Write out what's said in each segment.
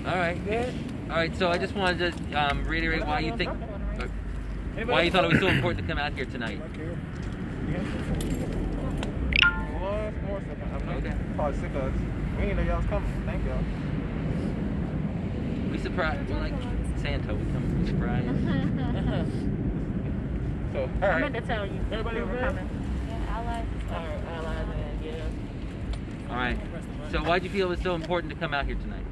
All right. Good. All right. So I just wanted to reiterate why you think, why you thought it was so important to come out here tonight. One more second. I'm not Okay. probably sick of us. We didn't know y'all was coming. Thank y'all. We surprised. We're like Santa. We come surprised. So, all I right. meant to tell you. Everybody we were okay? coming. Yeah, allies. Allies and yeah. All right. So why'd you feel it was so important to come out here tonight?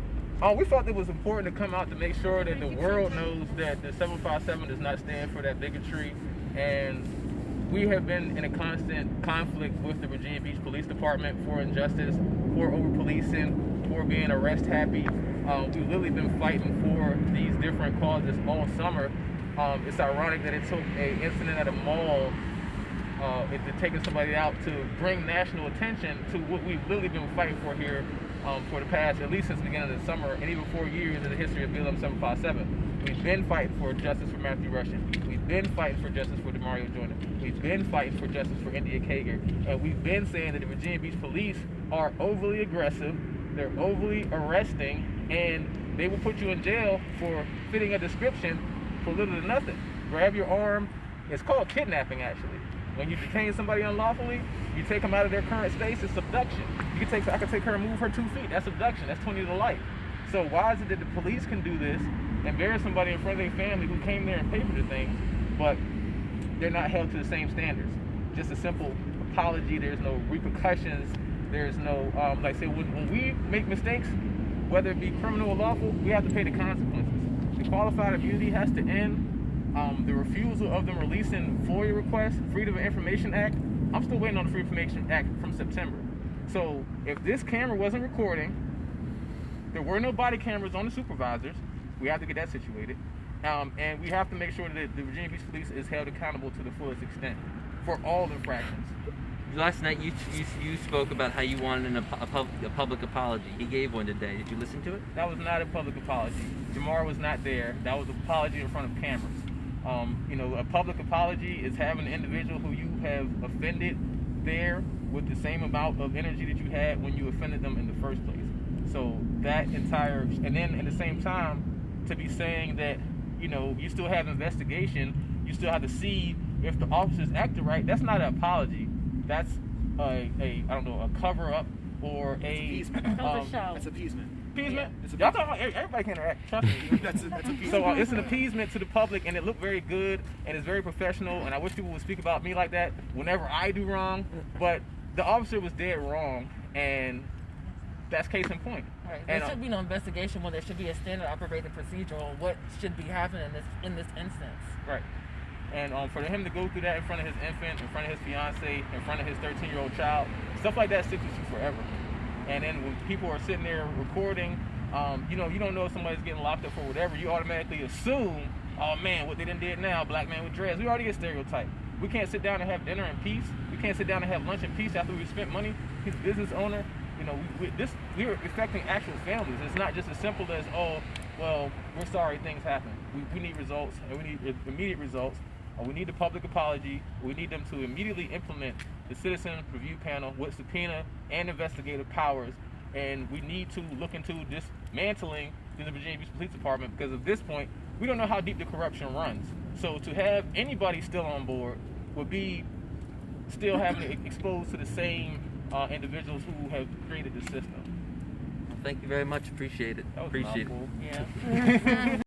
We felt it was important to come out to make sure that the world knows that the 757 does not stand for that bigotry, and we have been in a constant conflict with the Virginia Beach Police Department for injustice, for over-policing, for being arrest happy. We've literally been fighting for these different causes all summer. It's ironic that it took an incident at a mall to taking somebody out to bring national attention to what we've literally been fighting for here for the past, at least since the beginning of the summer, and even 4 years in the history of BLM757. We've been fighting for justice for Matthew Russian. We've been fighting for justice for DeMario Joyner. We've been fighting for justice for India Kager. And we've been saying that the Virginia Beach Police are overly aggressive, they're overly arresting, and they will put you in jail for fitting a description for little to nothing. Grab your arm. It's called kidnapping, actually. When you detain somebody unlawfully, you take them out of their current space, it's subduction. I can take her and move her 2 feet. That's abduction. That's 20 to life. So why is it that the police can do this, embarrass somebody in front of their family who came there and paid for the things, but they're not held to the same standards? Just a simple apology. There's no repercussions. There's no, like I said, when we make mistakes, whether it be criminal or lawful, we have to pay the consequences. The qualified immunity has to end. The refusal of them releasing FOIA requests, Freedom of Information Act, I'm still waiting on the Freedom of Information Act from September. So if this camera wasn't recording, there were no body cameras on the supervisors, we have to get that situated. And we have to make sure that the Virginia Beach Police is held accountable to the fullest extent for all infractions. Last night you spoke about how you wanted a public apology. He gave one today. Did you listen to it? That was not a public apology. Jamar was not there. That was an apology in front of cameras. A public apology is having an individual who you have offended there with the same amount of energy that you had when you offended them in the first place. So that entire, and then at the same time, to be saying that, you still have investigation, you still have to see if the officers acted right, that's not an apology. That's I don't know, a cover-up or a... That's appeasement. Appeasement? Yeah, Y'all talking about everybody can interact, trust me. That's appeasement. So it's an appeasement to the public, and it looked very good, and it's very professional, and I wish people would speak about me like that whenever I do wrong, but the officer was dead wrong, and that's case in point. Right. And, There should be no investigation when there should be a standard operating procedure on what should be happening in this instance. Right. And for him to go through that in front of his infant, in front of his fiance, in front of his 13-year-old child, stuff like that sticks with you forever. And then when people are sitting there recording, you don't know if somebody's getting locked up for whatever, you automatically assume, oh man, what they done did now, black man with dreads. We already get stereotyped. We can't sit down and have dinner in peace. We can't sit down and have lunch in peace after we spent money. He's a business owner. We're affecting actual families. It's not just as simple as, oh, well, we're sorry things happen. We need results, and we need immediate results. We need the public apology. We need them to immediately implement the citizen review panel with subpoena and investigative powers. And we need to look into dismantling the Virginia Beach Police Department, because at this point, we don't know how deep the corruption runs. So to have anybody still on board would be still having to expose to the same individuals who have created the system. Well, thank you very much. Appreciate it. That was Appreciate it. mouthful. Yeah.